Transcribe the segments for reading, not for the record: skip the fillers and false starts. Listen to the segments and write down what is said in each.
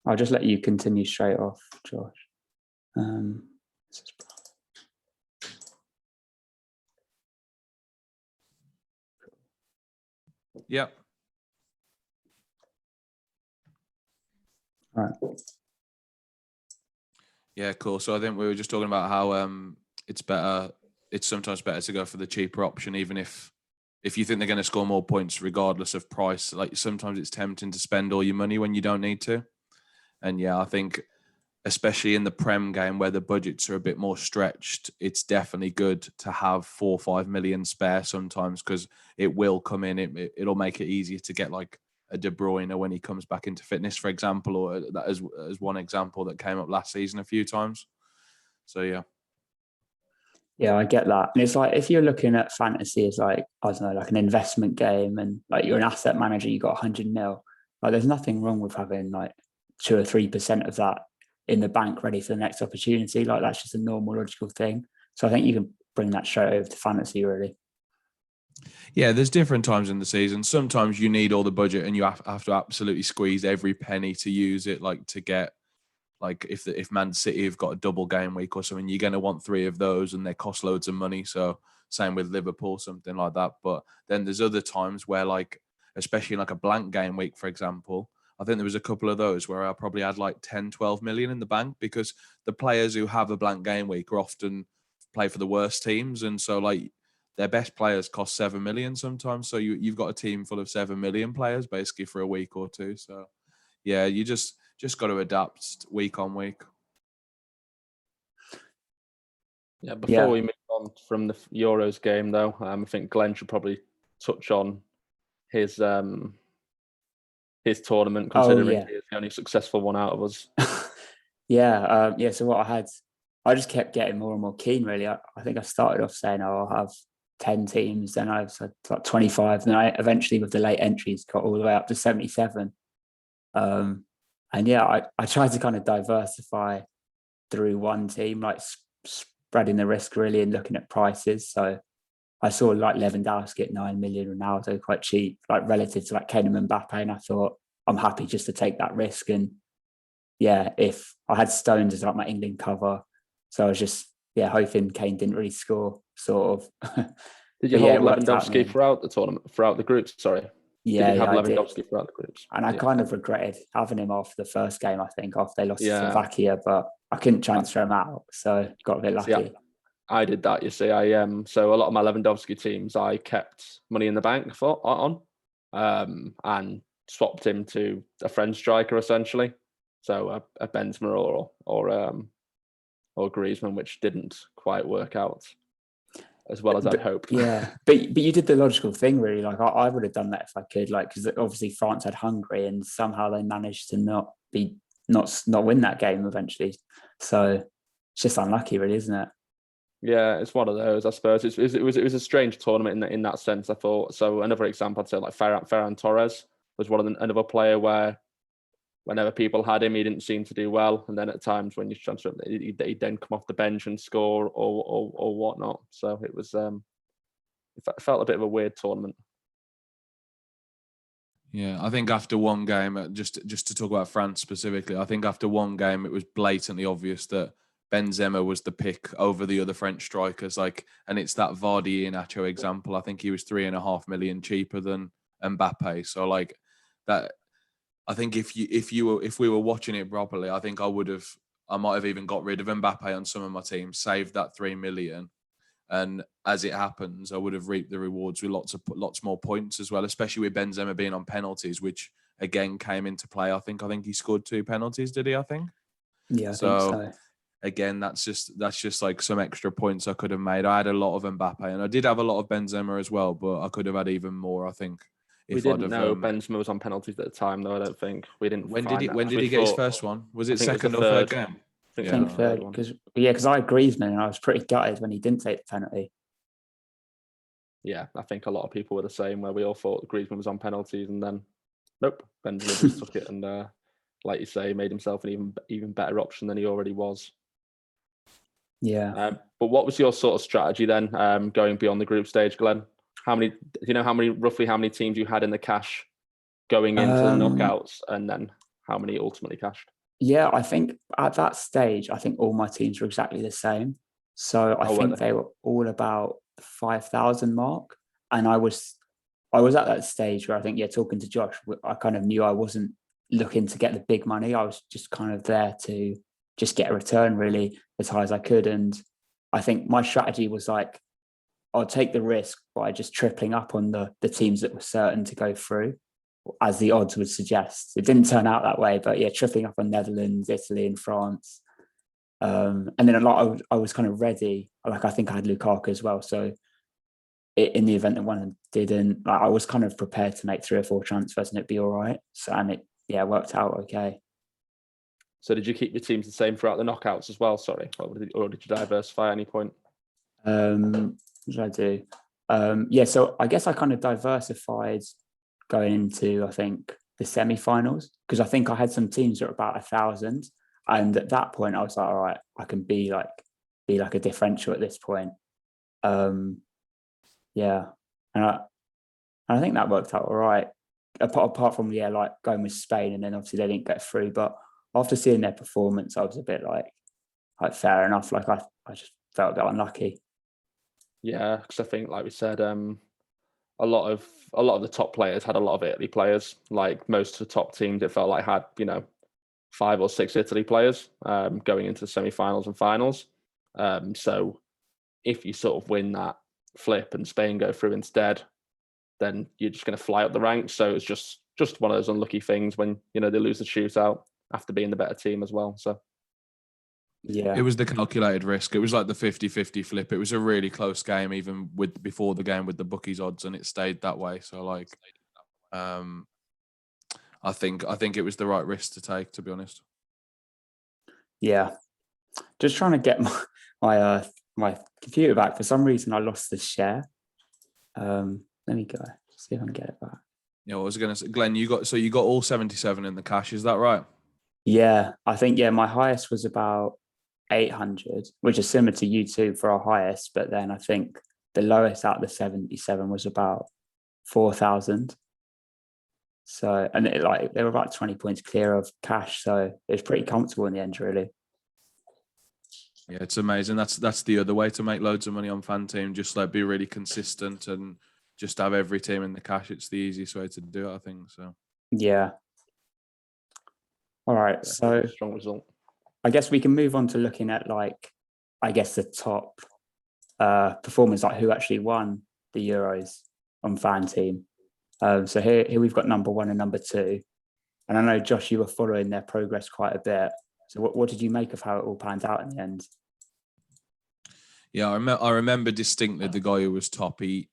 I'll just let you continue straight off, Josh. Yep. All right. Yeah, cool. So I think we were just talking about how it's sometimes better to go for the cheaper option, even if you think they're going to score more points regardless of price. Like sometimes it's tempting to spend all your money when you don't need to. And yeah, I think especially in the Prem game where the budgets are a bit more stretched, it's definitely good to have 4 or 5 million spare sometimes, because it will come in. It'll make it easier to get like a De Bruyne when he comes back into fitness, for example, or that as one example that came up last season a few times. So yeah. Yeah, I get that. And it's like, if you're looking at fantasy as like, I don't know, like an investment game, and like you're an asset manager, you got 100 mil, like there's nothing wrong with having like 2 or 3% of that in the bank ready for the next opportunity. Like that's just a normal, logical thing. So I think you can bring that straight over to fantasy, really. Yeah, there's different times in the season. Sometimes you need all the budget and you have to absolutely squeeze every penny to use it, like to get, like if Man City have got a double game week or something, you're going to want 3 of those and they cost loads of money. So same with Liverpool, something like that. But then there's other times where, like, especially like a blank game week, for example, I think there was a couple of those where I probably had like 10, 12 million in the bank, because the players who have a blank game week are often play for the worst teams. And so like their best players cost 7 million sometimes. So you've got a team full of 7 million players basically for a week or two. So yeah, you just got to adapt week on week. Yeah, before we move on from the Euros game, though, I think Glenn should probably touch on his tournament, considering he's the only successful one out of us. So what I just kept getting more and more keen, really. I think I started off saying, I'll have 10 teams, then I've said like 25, then I eventually, with the late entries, got all the way up to 77. And yeah, I tried to kind of diversify through one team, like spreading the risk really and looking at prices. So I saw like Lewandowski at 9 million, Ronaldo quite cheap, like relative to like Kane and Mbappe. And I thought, I'm happy just to take that risk. And yeah, if I had Stones as like my England cover, so I was just hoping Kane didn't really score, sort of. Did you hold Lewandowski throughout the tournament, throughout the groups? Sorry. Yeah, did you have Lewandowski throughout the groups? And I kind of regretted having him after the first game, I think, after they lost to Slovakia, but I couldn't transfer him out, so got a bit lucky. I did that, you see. So a lot of my Lewandowski teams, I kept money in the bank and swapped him to a French striker, essentially. So a Benzema or Griezmann, which didn't quite work out as well as I'd hoped. Yeah, but you did the logical thing, really. Like I would have done that if I could, like, because obviously France had Hungary and somehow they managed to not win that game eventually. So it's just unlucky, really, isn't it? Yeah, it's one of those, I suppose. It was a strange tournament in that sense, I thought. So another example, I'd say, like Ferran Torres was another player where whenever people had him, he didn't seem to do well. And then at times when you transfer him, he'd then come off the bench and score or whatnot. So it was it felt a bit of a weird tournament. Yeah, I think after one game, just to talk about France specifically, I think after one game, it was blatantly obvious that Benzema was the pick over the other French strikers. Like, and it's that Vardy Iheanacho example. I think he was 3.5 million cheaper than Mbappe. So like that, I think if we were watching it properly, I think I might have even got rid of Mbappe on some of my teams, saved that 3 million. And as it happens, I would have reaped the rewards with lots more points as well, especially with Benzema being on penalties, which again came into play. I think he scored 2 penalties, did he? I think. Yeah, I think so. Again, that's just like some extra points I could have made. I had a lot of Mbappe, and I did have a lot of Benzema as well, but I could have had even more, I think. We didn't know Benzema was on penalties at the time, though. I don't think we didn't. When did he get his first one? Was it second or third game? I think third, because I had Griezmann and I was pretty gutted when he didn't take the penalty. Yeah, I think a lot of people were the same, where we all thought Griezmann was on penalties, and then nope, Benzema just took it and, like you say, made himself an even better option than he already was. Yeah. But what was your sort of strategy then, going beyond the group stage, Glenn? Roughly how many teams you had in the cash going into the knockouts, and then how many ultimately cashed? Yeah, I think at that stage, I think all my teams were exactly the same. So I think they were all about the 5,000 mark. And I was at that stage where I think, talking to Josh, I kind of knew I wasn't looking to get the big money. I was just kind of there to just get a return really as high as I could. And I think my strategy was like, I'll take the risk by just tripling up on the teams that were certain to go through, as the odds would suggest. It didn't turn out that way, but tripling up on Netherlands, Italy, and France. And then a lot, I was kind of ready. Like, I think I had Lukaku as well. So in the event that one didn't, I was kind of prepared to make 3 or 4 transfers and it'd be all right. So, and it worked out okay. So did you keep your teams the same throughout the knockouts as well? Sorry, or did you diversify at any point? What did I do? So I guess I kind of diversified going into, I think, the semi-finals, because I think I had some teams that were about 1,000, and at that point I was like, all right, I can be like a differential at this point. And I think that worked out all right. Apart from like going with Spain, and then obviously they didn't get through. But after seeing their performance, I was a bit like fair enough. Like I just felt a bit unlucky. Yeah, because I think, like we said, a lot of the top players had a lot of Italy players. Like most of the top teams, it felt like had 5 or 6 Italy players going into the semi-finals and finals. So if you sort of win that flip and Spain go through instead, then you're just going to fly up the ranks. So it's just one of those unlucky things when they lose the shootout after being the better team as well. So yeah, it was the calculated risk. It was like the 50-50 flip. It was a really close game, even before the game with the bookies odds, and it stayed that way. So like, I think it was the right risk to take, to be honest. Yeah, just trying to get my computer back. For some reason, I lost the share. Let me go see if I can get it back. Yeah, I was going to say, Glenn, you got all 77 in the cash. Is that right? Yeah, I think my highest was about 800, which is similar to you two for our highest. But then I think the lowest out of the 77 was about 4,000. So, and they were about 20 points clear of cash. So it was pretty comfortable in the end, really. Yeah, it's amazing. That's the other way to make loads of money on FanTeam. Just like be really consistent and just have every team in the cash. It's the easiest way to do it, I think. So yeah. All right. So strong result. I guess we can move on to looking at the top performers, like who actually won the Euros on FanTeam. So here we've got number 1 and number 2. And I know, Josh, you were following their progress quite a bit. So what did you make of how it all panned out in the end? Yeah, I remember distinctly the guy who was top. He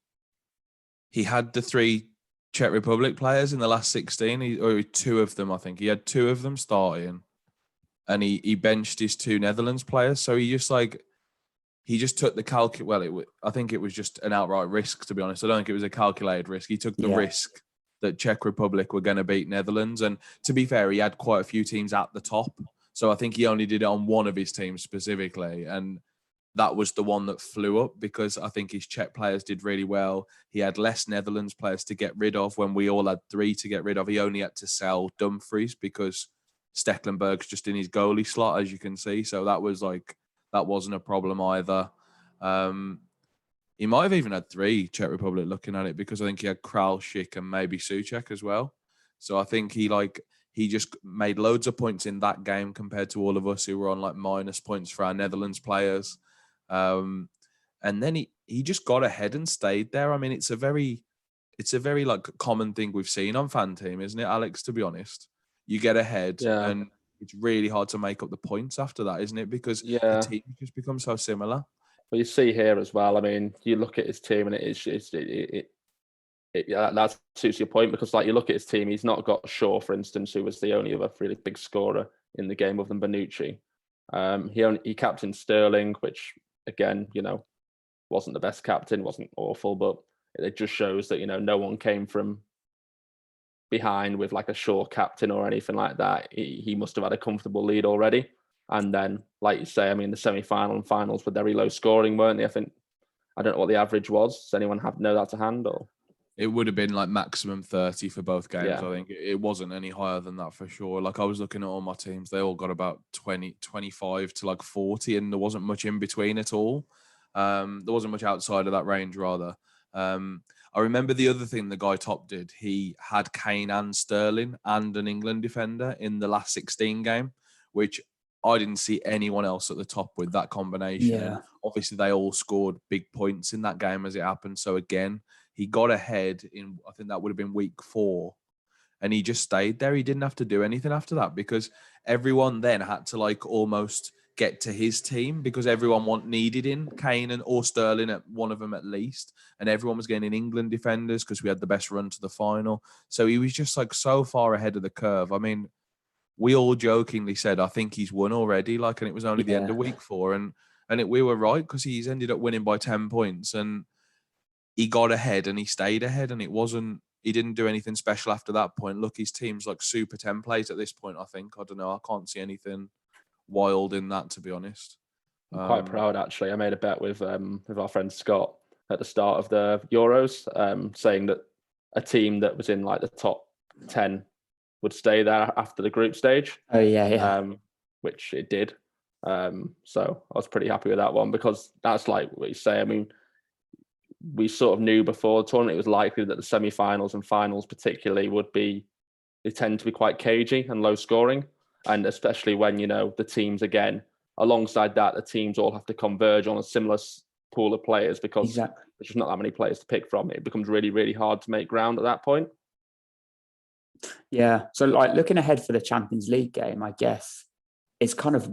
had the 3 Czech Republic players in the last 16, or 2 of them, I think. He had 2 of them starting, and he benched his 2 Netherlands players. So he just took the I think it was just an outright risk, to be honest. I don't think it was a calculated risk. He took the risk that Czech Republic were going to beat Netherlands. And to be fair, he had quite a few teams at the top. So I think he only did it on one of his teams specifically. And that was the one that flew up because I think his Czech players did really well. He had less Netherlands players to get rid of when we all had 3 to get rid of. He only had to sell Dumfries because Stecklenburg's just in his goalie slot, as you can see. So that wasn't a problem either. He might have even had 3 Czech Republic looking at it because I think he had Kral, Schick, and maybe Souček as well. So I think he just made loads of points in that game compared to all of us who were on minus points for our Netherlands players. And then he just got ahead and stayed there. I mean, it's a very common thing we've seen on FanTeam, isn't it, Alex? To be honest, you get ahead and it's really hard to make up the points after that, isn't it? Because the team just becomes so similar. Well, you see here as well. I mean, you look at his team, and that suits your point because, you look at his team. He's not got Shaw, for instance, who was the only other really big scorer in the game other than Bonucci. He captained Sterling, which again, wasn't the best captain, wasn't awful, but it just shows that no one came from behind with a Shaw captain or anything like that. He must have had a comfortable lead already. And then, like you say, I mean, the semi-final and finals were very low scoring, weren't they? I don't know what the average was. Does anyone know that to hand? Or It would have been like maximum 30 for both games. Yeah. I think it wasn't any higher than that for sure. Like I was looking at all my teams, they all got about 20, 25 to like 40, and there wasn't much in between at all. There wasn't much outside of that range rather. I remember the other thing the guy top did, he had Kane and Sterling and an England defender in the last 16 game, which I didn't see anyone else at the top with that combination. Yeah. And obviously they all scored big points in that game as it happened. So again, he got ahead in, I think that would have been week 4. And he just stayed there. He didn't have to do anything after that because everyone then had to like almost get to his team because everyone needed in Kane or Sterling at one of them at least. And everyone was getting in England defenders because we had the best run to the final. So he was just like so far ahead of the curve. I mean, we all jokingly said, I think he's won already. Like, and it was only the end of week 4. And we were right because he's ended up winning by 10 points. And he got ahead and he stayed ahead, and he didn't do anything special after that point. Look, his team's like super template at this point, I think. I don't know. I can't see anything wild in that, to be honest. I'm quite proud, actually. I made a bet with our friend Scott at the start of the Euros, saying that a team that was in like the top 10 would stay there after the group stage. Oh, yeah. Which it did. So I was pretty happy with that one because that's like what you say. I mean, we sort of knew before the tournament it was likely that the semi-finals and finals particularly they tend to be quite cagey and low scoring. And especially when, the teams, again, alongside that, the teams all have to converge on a similar pool of players because there's just not that many players to pick from. It becomes really, really hard to make ground at that point. Yeah. So like looking ahead for the Champions League game, I guess it's kind of the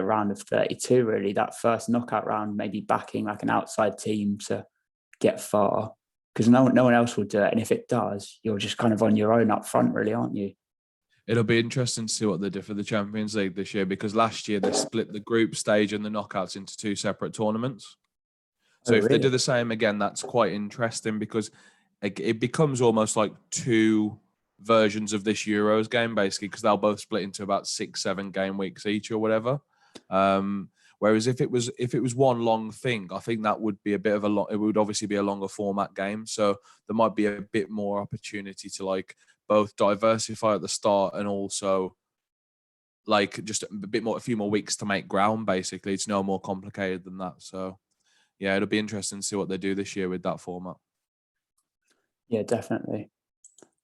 round of 32, really, that first knockout round, maybe backing like an outside team to get far because no one else will do it. And if it does, you're just kind of on your own up front, really, aren't you? It'll be interesting to see what they do for the Champions League this year because last year they split the group stage and the knockouts into 2 separate tournaments. So if they do the same again, that's quite interesting because it becomes almost like 2 versions of this Euros game, basically, because they'll both split into about 6-7 game weeks each or whatever. Whereas if it was one long thing, I think that would be a bit of it would obviously be a longer format game. So there might be a bit more opportunity to like both diversify at the start and also like just a few more weeks to make ground, basically. It's no more complicated than that. So yeah, it'll be interesting to see what they do this year with that format. Yeah, definitely.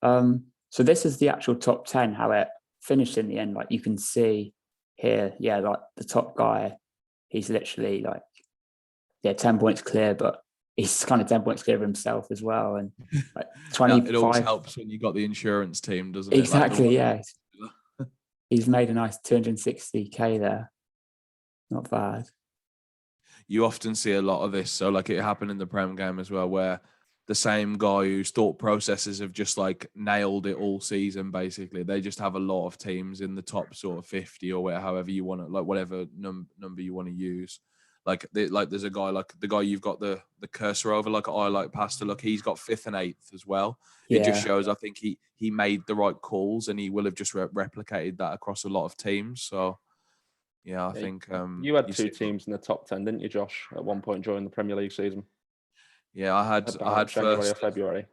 So this is the actual top 10, how it finished in the end. Like you can see here, like the top guy, he's literally 10 points clear, but he's kind of 10 points clear of himself as well. And like 25. It always helps when you got the insurance team, doesn't it? Exactly, yeah. He's made a nice 260k there. Not bad. You often see a lot of this. So like it happened in the Prem game as well, where the same guy whose thought processes have just like nailed it all season, basically. They just have a lot of teams in the top sort of 50 or however you want to, like whatever number you want to use. There's a guy like the guy you've got the cursor over, like I like pasta. Look, he's got 5th and 8th as well. Yeah. It just shows I think he made the right calls and he will have just replicated that across a lot of teams. So yeah, I think you had 2 teams in the top 10, didn't you, Josh, at one point during the Premier League season? Yeah, I had January first or February.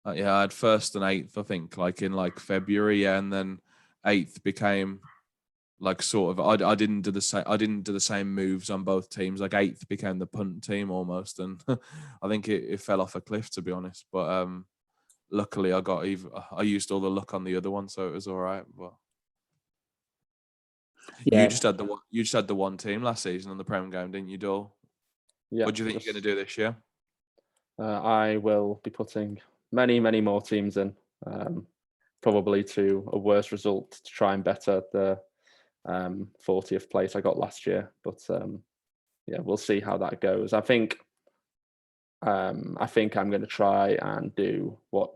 I had 1st and 8th, I think, like in like February, and then 8th became like sort of I didn't do the same moves on both teams. Like 8th became the punt team almost, and I think it fell off a cliff, to be honest. But luckily I used all the luck on the other one, so it was all right. But yeah, you just had the one team last season on the Prem game, didn't you, Dole? Yeah. What do you think you're going to do this year? I will be putting many, many more teams in, probably to a worse result to try and better the 40th place I got last year. But yeah, we'll see how that goes. I think I'm going to try and do what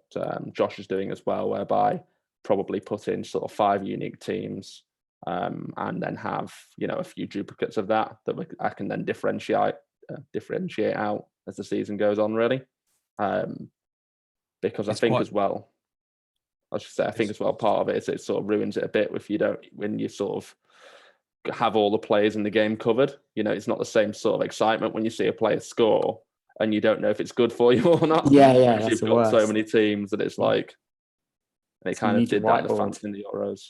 Josh is doing as well, whereby probably put in sort of 5 unique teams and then have a few duplicates of that I can then differentiate out as the season goes on, really. Because I think as well, part of it is it sort of ruins it a bit when you sort of have all the players in the game covered. It's not the same sort of excitement when you see a player score and you don't know if it's good for you or not. Yeah, Because that's you've the got so worst. many teams that it's like, and it So you kind of need your did that whiteboard. in the Euros.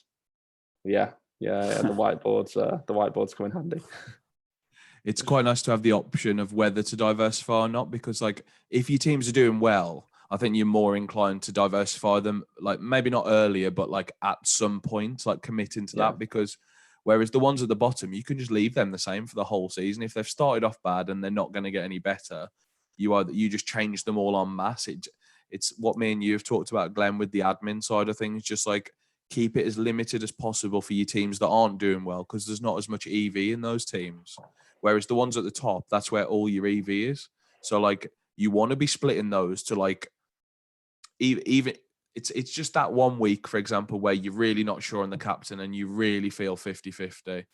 Yeah. The whiteboards come in handy. It's quite nice to have the option of whether to diversify or not, because like if your teams are doing well, I think you're more inclined to diversify them, like maybe not earlier, but like at some point, like committing to that, because whereas the ones at the bottom, you can just leave them the same for the whole season. If they've started off bad and they're not going to get any better, you just change them all en masse. It's what me and you have talked about, Glenn, with the admin side of things, just like keep it as limited as possible for your teams that aren't doing well, because there's not as much EV in those teams. Whereas the ones at the top, that's where all your EV is. So like you want to be splitting those to like even it's just that 1 week, for example, where you're really not sure on the captain and you really feel 50-50.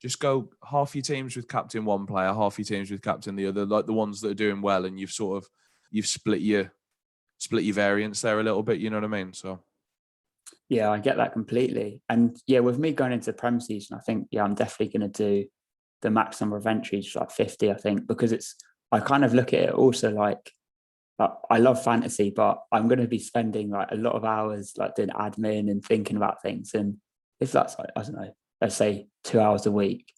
Just go half your teams with captain one player, half your teams with captain the other, like the ones that are doing well, and you've split your variance there a little bit, you know what I mean? So Yeah, I get that completely. And yeah, with me going into Prem season, I think, I'm definitely going to do the max number of entries, like 50, I think, because I kind of look at it also like I love fantasy, but I'm going to be spending like a lot of hours like doing admin and thinking about things. And if that's like, I don't know, let's say 2 hours a week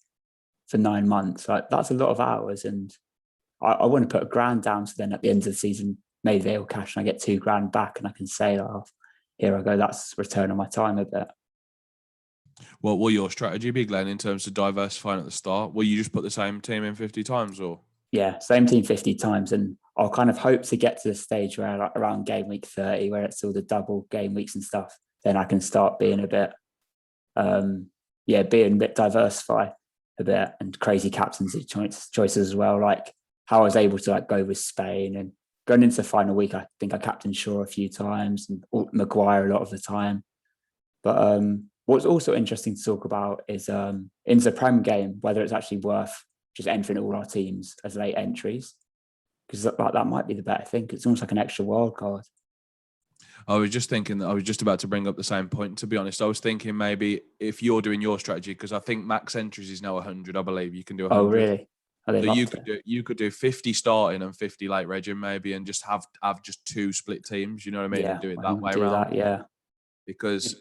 for 9 months, like that's a lot of hours. And I want to put £1,000 down. So then at the end of the season, maybe they'll cash and I get £2,000 back and I can say, oh, here I go, that's return on my time a bit. what will your strategy be, Glenn, in terms of diversifying at the start? Will you just put the same team in 50 times or? Yeah, same team 50 times. And I'll kind of hope to get to the stage where like around game week 30, where it's all the double game weeks and stuff, then I can start being a bit, diversified a bit, and crazy captaincy choices as well. Like how I was able to like go with Spain, and going into the final week, I think I captained Shaw a few times and Maguire a lot of the time. But what's also interesting to talk about is in the Prem game, whether it's actually worth just entering all our teams as late entries, because that might be the better thing. It's almost like an extra wild card. I was just thinking that I was just about to bring up the same point, to be honest. I was thinking maybe if you're doing your strategy, because I think max entries is now 100, I believe. You can do 100. Oh, really? So you could do 50 starting and 50 late regging maybe, and just have just 2 split teams, you know what I mean? Yeah, and do it I that can way do around. that, yeah. Because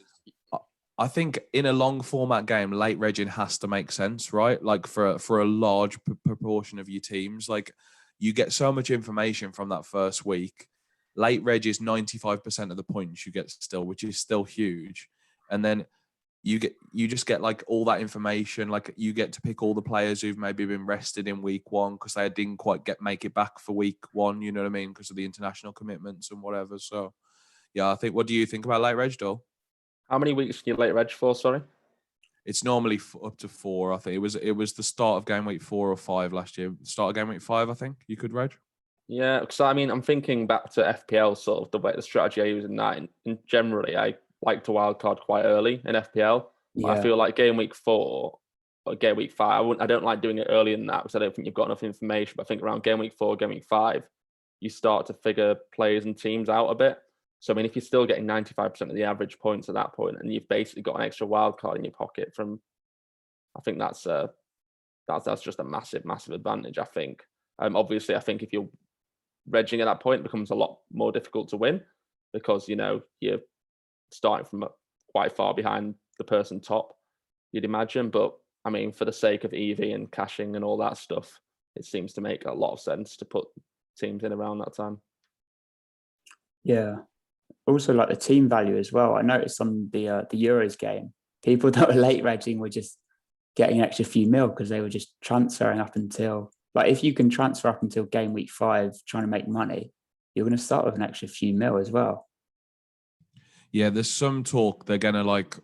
I think in a long format game, late regging has to make sense, right? Like for a large proportion of your teams, like you get so much information from that first week. Late reg is 95% of the points you get still, which is still huge. And then you just get like all that information. Like you get to pick all the players who've maybe been rested in week 1 because they didn't quite make it back for week 1, you know what I mean? Because of the international commitments and whatever. So yeah, I think, what do you think about late reg, Dole? How many weeks can you late reg for? Sorry. It's normally up to 4. I think it was the start of game week 4 or 5 last year. Start of game week 5, I think you could reg. Yeah, because I mean, I'm thinking back to FPL, sort of the strategy I use in that. And generally, I like to wildcard quite early in FPL. Yeah. I feel like game week 4 or game week 5, I don't like doing it early in that because I don't think you've got enough information. But I think around game week 4, game week 5, you start to figure players and teams out a bit. So I mean, if you're still getting 95% of the average points at that point, and you've basically got an extra wild card in your pocket from, I think that's just a massive advantage. I think. Obviously, I think if you're regging at that point, it becomes a lot more difficult to win because you're starting from quite far behind the person top, you'd imagine. But I mean, for the sake of EV and caching and all that stuff, it seems to make a lot of sense to put teams in around that time. Yeah. Also, like the team value as well. I noticed on the Euros game, people that were late regging were just getting an extra few mil because they were just transferring up until, like, if you can transfer up until game week 5 trying to make money, you're going to start with an extra few mil as well. Yeah, there's some talk they're going to like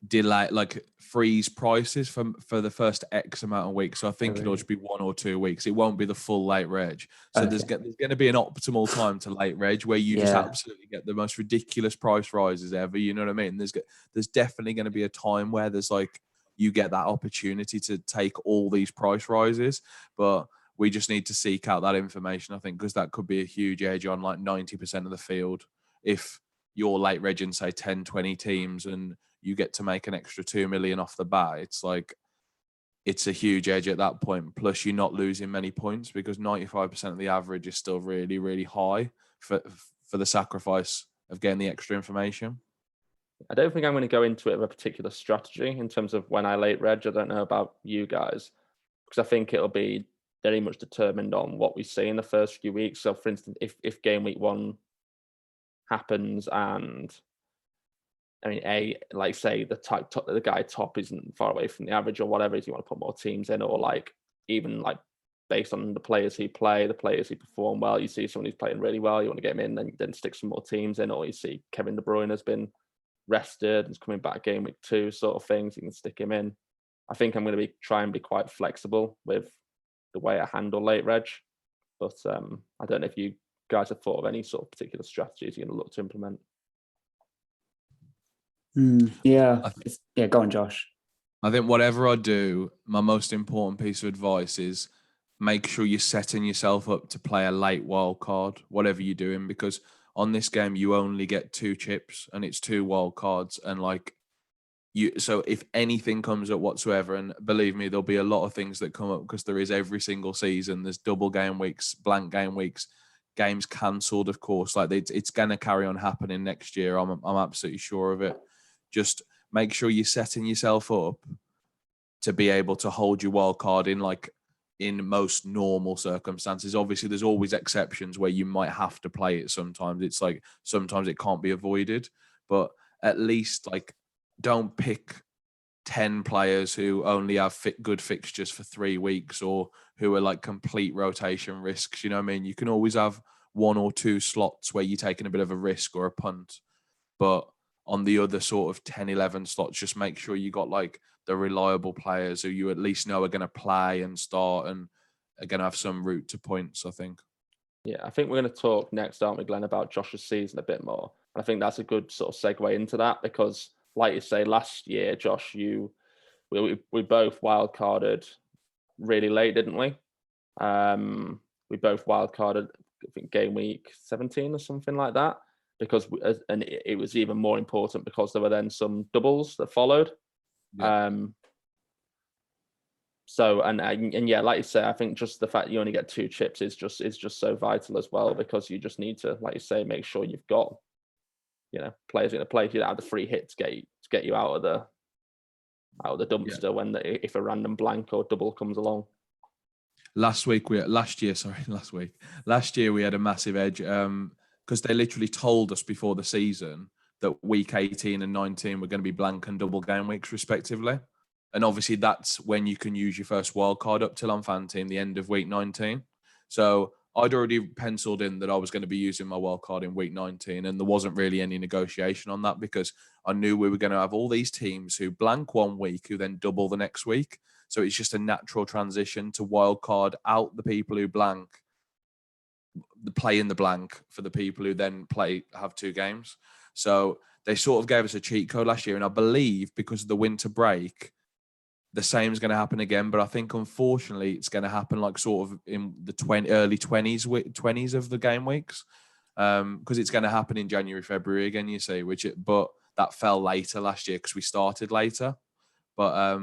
delay, like freeze prices for the first X amount of weeks. So I think it'll just be 1 or 2 weeks. It won't be the full late reg. So there's going to be an optimal time to late reg where you just absolutely get the most ridiculous price rises ever. You know what I mean? There's definitely going to be a time where there's like you get that opportunity to take all these price rises, but we just need to seek out that information, I think, because that could be a huge edge on like 90% of the field. If you're late regging, say 10, 20 teams and you get to make an extra 2 million off the bat, it's like it's a huge edge at that point. Plus, you're not losing many points because 95% of the average is still really, really high for the sacrifice of getting the extra information. I don't think I'm going to go into it with a particular strategy in terms of when I late reg. I don't know about you guys, because I think it'll be very much determined on what we see in the first few weeks. So, for instance, if game week 1 happens and I mean, like say the guy top isn't far away from the average or whatever, if you want to put more teams in, or like even like based on the players who play, the players who perform well, you see someone who's playing really well, you want to get him in, then stick some more teams in, or you see Kevin De Bruyne has been rested and is coming back game week 2 sort of things, you can stick him in. I think I'm going to try and be quite flexible with the way I handle late reg, but I don't know if you guys have thought of any sort of particular strategies you're going to look to implement. Yeah, go on, Josh. I think whatever I do, my most important piece of advice is make sure you're setting yourself up to play a late wild card, whatever you're doing, because on this game you only get 2 chips and it's 2 wild cards, and like so if anything comes up whatsoever, and believe me, there'll be a lot of things that come up because there is every single season. There's double game weeks, blank game weeks, games cancelled, of course. Like it's going to carry on happening next year. I'm absolutely sure of it. Just make sure you're setting yourself up to be able to hold your wild card in most normal circumstances. Obviously, there's always exceptions where you might have to play it sometimes. It's like sometimes it can't be avoided, but at least like don't pick 10 players who only have good fixtures for 3 weeks or who are like complete rotation risks. You know what I mean? You can always have 1 or 2 slots where you're taking a bit of a risk or a punt, but on the other sort of 10, 11 slots, just make sure you got like the reliable players who you at least know are going to play and start and are going to have some route to points, I think. Yeah, I think we're going to talk next, aren't we, Glenn, about Josh's season a bit more. And I think that's a good sort of segue into that because, like you say, last year, Josh, we both wildcarded really late, didn't we? We both wildcarded, I think, game week 17 or something like that. Because and it was even more important because there were then some doubles that followed. Yeah. So and yeah, like you say, I think just the fact you only get 2 chips is just so vital as well, because you just need to, like you say, make sure you've got, players going to play. If you don't have the free hit to get you out of the dumpster when if a random blank or double comes along. Last year we had a massive edge. Because they literally told us before the season that week 18 and 19 were going to be blank and double game weeks respectively. And obviously that's when you can use your first wild card up till on FanTeam, the end of week 19. So I'd already penciled in that I was going to be using my wild card in week 19, and there wasn't really any negotiation on that because I knew we were going to have all these teams who blank one week who then double the next week. So it's just a natural transition to wild card out the people who blank, the play in the blank for the people who then have 2 games. So they sort of gave us a cheat code last year, and I believe because of the winter break, the same is going to happen again. But I think unfortunately it's going to happen like sort of in the early 20s of the game weeks, because it's going to happen in January, February again. You see, but that fell later last year because we started later. But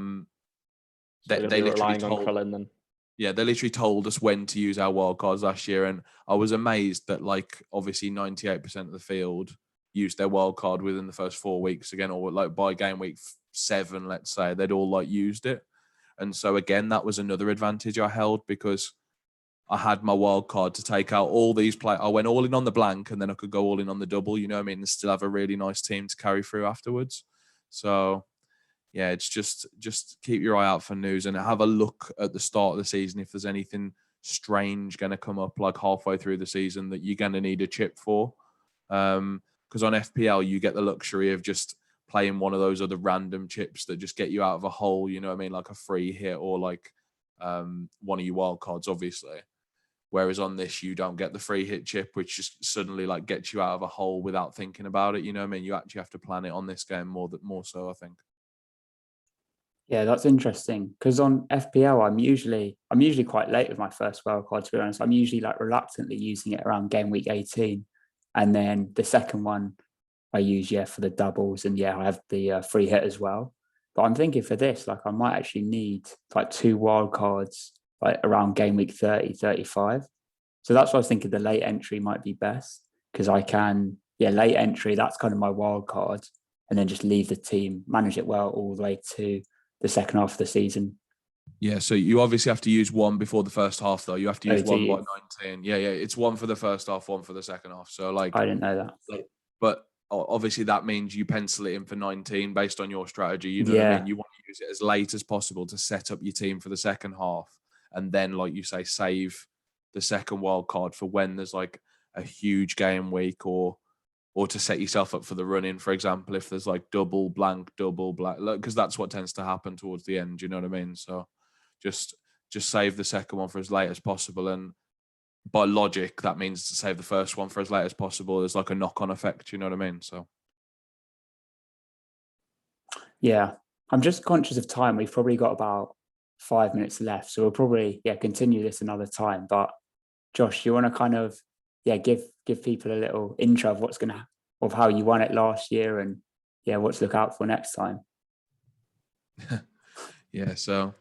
they literally told Cullen then. Yeah, they literally told us when to use our wildcards last year. And I was amazed that, like, obviously 98% of the field used their wildcard within the first 4 weeks again, or like by game week 7, let's say, they'd all like used it. And so again, that was another advantage I held because I had my wildcard to take out all these players. I went all in on the blank and then I could go all in on the double, you know what I mean? And still have a really nice team to carry through afterwards. So yeah, it's just keep your eye out for news and have a look at the start of the season if there's anything strange going to come up like halfway through the season that you're going to need a chip for. Because on FPL, you get the luxury of just playing one of those other random chips that just get you out of a hole, you know what I mean? Like a free hit or like one of your wild cards, obviously. Whereas on this, you don't get the free hit chip, which just suddenly like gets you out of a hole without thinking about it, you know what I mean? You actually have to plan it on this game more so, I think. Yeah, that's interesting because on FPL, I'm usually quite late with my first wildcard, to be honest. I'm usually like reluctantly using it around game week 18. And then the second one I use, for the doubles. And I have the free hit as well. But I'm thinking for this, like I might actually need like 2 wild cards like around game week 30, 35. So that's why I was thinking the late entry might be best because I can, late entry, that's kind of my wild card, and then just leave the team, manage it well all the way to the second half of the season. Yeah, so you obviously have to use one before the first half, though. You have to use one by 19. Yeah, it's one for the first half, one for the second half. So, like, I didn't know that. But obviously that means you pencil it in for 19 based on your strategy. You know what I mean? You want to use it as late as possible to set up your team for the second half. And then, like you say, save the second wild card for when there's like a huge game week or to set yourself up for the run-in, for example, if there's like double blank, because that's what tends to happen towards the end, you know what I mean? So just save the second one for as late as possible. And by logic, that means to save the first one for as late as possible. There's like a knock-on effect, you know what I mean? So yeah, I'm just conscious of time. We've probably got about 5 minutes left, so we'll probably continue this another time. But Josh, you want to kind of give people a little intro of of how you won it last year and what to look out for next time. So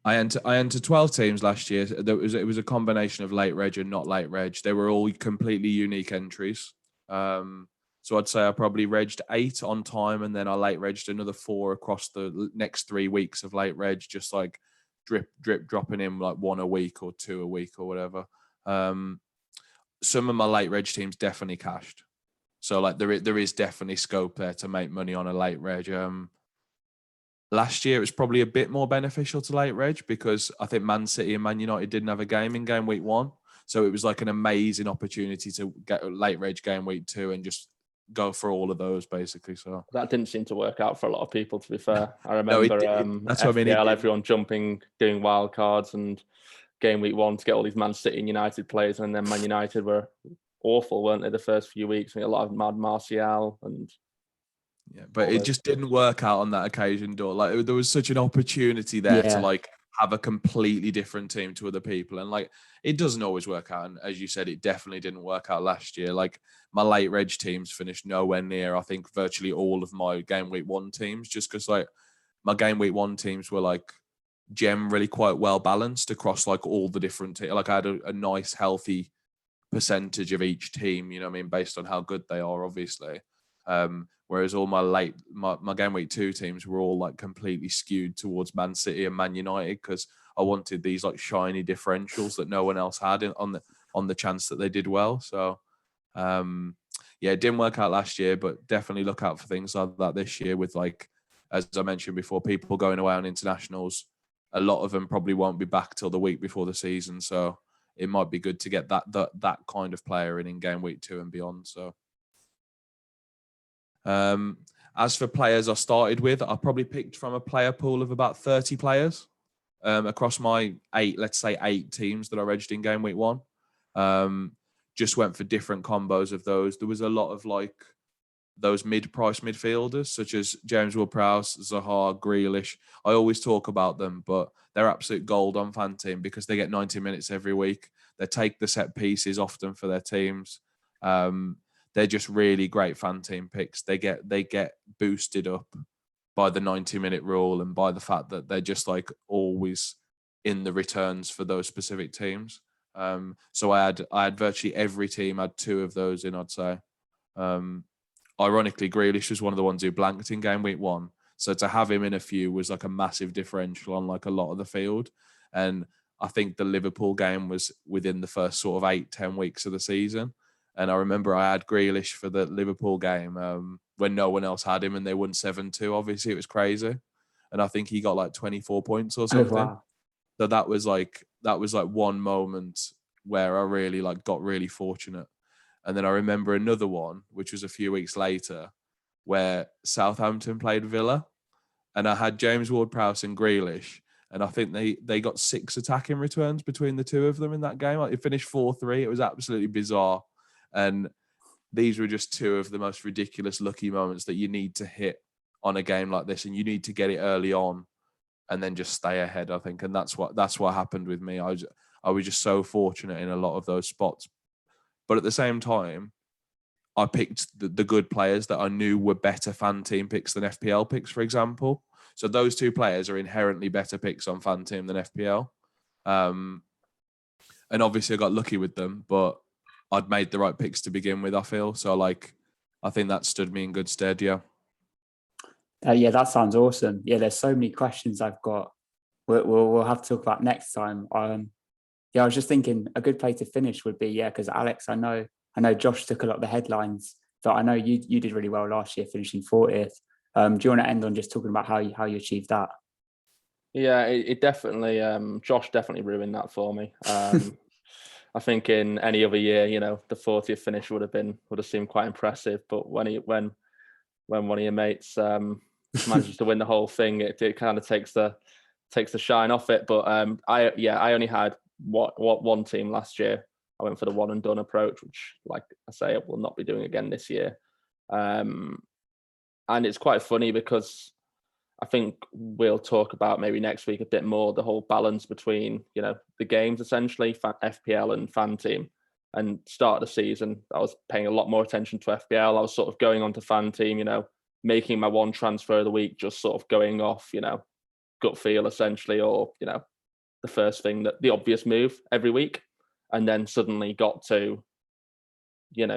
I entered 12 teams last year. It was a combination of late reg and not late reg. They were all completely unique entries. So I'd say I probably regged 8 on time, and then I late regged another 4 across the next 3 weeks of late reg, just like drip dropping in like 1 a week or 2 a week or whatever. Some of my late reg teams definitely cashed. So like there is definitely scope there to make money on a late reg. Last year, it was probably a bit more beneficial to late reg because I think Man City and Man United didn't have a game in game week 1. So it was like an amazing opportunity to get a late reg game week 2 and just go for all of those, basically. So that didn't seem to work out for a lot of people, to be fair. I remember that's what I mean. Everyone jumping, doing wild cards and game week 1 to get all these Man City and United players. And then Man United were awful, weren't they, the first few weeks? I mean, a lot of Mad Martial and... Yeah, but it just didn't work out on that occasion, though. Like there was such an opportunity there to like have a completely different team to other people, and like it doesn't always work out. And as you said, it definitely didn't work out last year. Like my late reg teams finished nowhere near, I think, virtually all of my game week 1 teams, just because like my game week 1 teams were like generally quite well balanced across like all the different teams. Like I had a nice healthy percentage of each team, you know what I mean, based on how good they are, obviously. Whereas all my game week 2 teams were all like completely skewed towards Man City and Man United because I wanted these like shiny differentials that no one else had on the chance that they did well. So it didn't work out last year, but definitely look out for things like that this year with, like, as I mentioned before, people going away on internationals. A lot of them probably won't be back till the week before the season. So it might be good to get that kind of player in game week 2 and beyond. So as for players I started with, I probably picked from a player pool of about 30 players across my 8 teams that I registered in game week 1. Just went for different combos of those. There was a lot of like those mid-price midfielders such as James Ward-Prowse, Zaha, Grealish. I always talk about them, but they're absolute gold on FanTeam because they get 90 minutes every week. They take the set pieces often for their teams. They're just really great FanTeam picks. They get boosted up by the 90-minute rule and by the fact that they're just like always in the returns for those specific teams. So I had virtually every team had 2 of those in, I'd say. Ironically, Grealish was one of the ones who blanked in game week 1. So to have him in a few was like a massive differential on like a lot of the field. And I think the Liverpool game was within the first sort of 8-10 weeks of the season. And I remember I had Grealish for the Liverpool game when no one else had him and they won 7-2. Obviously, it was crazy. And I think he got like 24 points or something. Oh, wow. So that was like one moment where I really like got really fortunate. And then I remember another one, which was a few weeks later, where Southampton played Villa. And I had James Ward-Prowse and Grealish. And I think they got 6 attacking returns between the 2 of them in that game. Like, it finished 4-3. It was absolutely bizarre. And these were just 2 of the most ridiculous lucky moments that you need to hit on a game like this. And you need to get it early on and then just stay ahead, I think. And that's what happened with me. I was just so fortunate in a lot of those spots. But at the same time, I picked the good players that I knew were better FanTeam picks than FPL picks, for example. So those two players are inherently better picks on FanTeam than FPL. And obviously I got lucky with them, but I'd made the right picks to begin with, I feel. So like, I think that stood me in good stead, yeah. Yeah, that sounds awesome. Yeah, there's so many questions I've got. We'll have to talk about next time. Yeah, I was just thinking a good place to finish would be, because Alex, I know Josh took a lot of the headlines, but I know you did really well last year, finishing 40th. Do you want to end on just talking about how you achieved that? Yeah, it definitely. Josh definitely ruined that for me. I think in any other year, the 40th finish would have seemed quite impressive. But when one of your mates manages to win the whole thing, it kind of takes the shine off it. But I only had one team last year. I went for the one and done approach, which, like I say, I will not be doing again this year. And it's quite funny because I think we'll talk about maybe next week a bit more the whole balance between, the games essentially, FPL and FanTeam. And start of the season, I was paying a lot more attention to FPL. I was sort of going on to FanTeam, making my one transfer of the week, just sort of going off, gut feel essentially, or, the first thing, the obvious move every week. And then suddenly got to,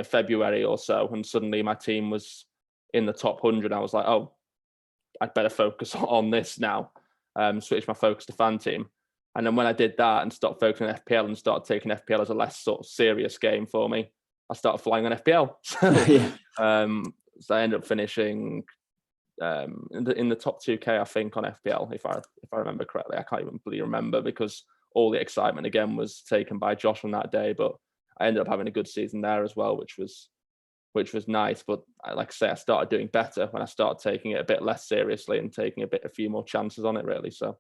February or so, and suddenly my team was in the top 100. I was like, oh, I'd better focus on this now. Switch my focus to FanTeam. And then when I did that and stopped focusing on FPL and started taking FPL as a less sort of serious game for me, I started flying on FPL. So I ended up finishing in the top 2K, I think, on FPL, if I remember correctly. I can't even really remember because all the excitement again was taken by Josh on that day. But I ended up having a good season there as well, which was nice. But like I say, I started doing better when I started taking it a bit less seriously and taking a few more chances on it, really. So,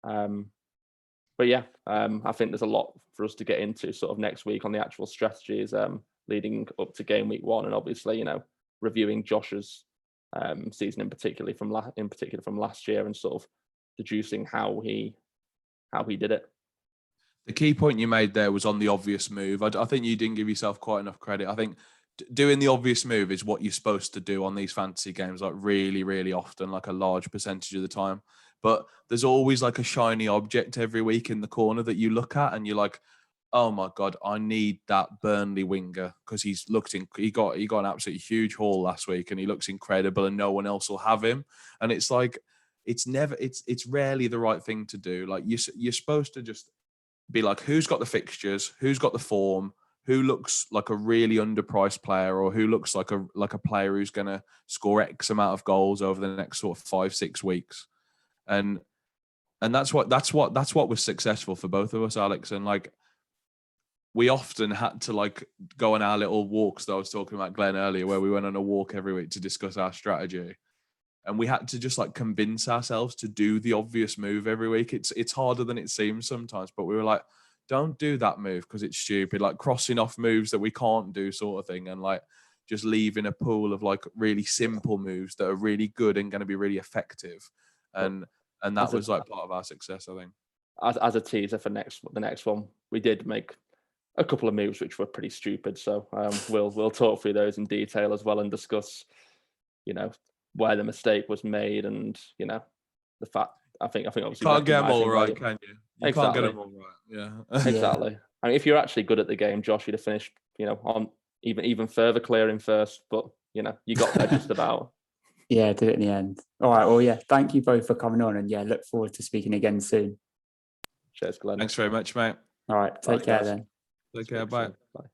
but yeah, I think there's a lot for us to get into sort of next week on the actual strategies leading up to game week 1, and obviously, reviewing Josh's season in particular from last year and sort of deducing how he did it. The key point you made there was on the obvious move. I think you didn't give yourself quite enough credit. I think doing the obvious move is what you're supposed to do on these fantasy games, like really, really often, like a large percentage of the time. But there's always like a shiny object every week in the corner that you look at and you're like, oh my God, I need that Burnley winger because he got an absolutely huge haul last week and he looks incredible and no one else will have him. And it's like, it's rarely the right thing to do. Like you're supposed to just be like, who's got the fixtures, who's got the form, who looks like a really underpriced player, or who looks like a player who's going to score X amount of goals over the next sort of 5-6 weeks, and that's what was successful for both of us, Alex. And like, we often had to like go on our little walks that I was talking about Glenn earlier, where we went on a walk every week to discuss our strategy. And we had to just like convince ourselves to do the obvious move every week. It's harder than it seems sometimes, but we were like, don't do that move because it's stupid. Like crossing off moves that we can't do, sort of thing, and like just leaving a pool of like really simple moves that are really good and going to be really effective. And that was like part of our success, I think. As a teaser for the next one, we did make a couple of moves which were pretty stupid. So we'll talk through those in detail as well and discuss, where the mistake was made and the fact. I think obviously you can't get them all right, can you? You exactly. Can't get them all right. Yeah, exactly. I mean, if you're actually good at the game, Josh, you'd have finished, on even further clearing first. But you got there just about. Yeah, did it in the end. All right. Well, yeah. Thank you both for coming on, and look forward to speaking again soon. Cheers, Glenn. Thanks very much, mate. All right. Take care then. Take care. Bye. Bye.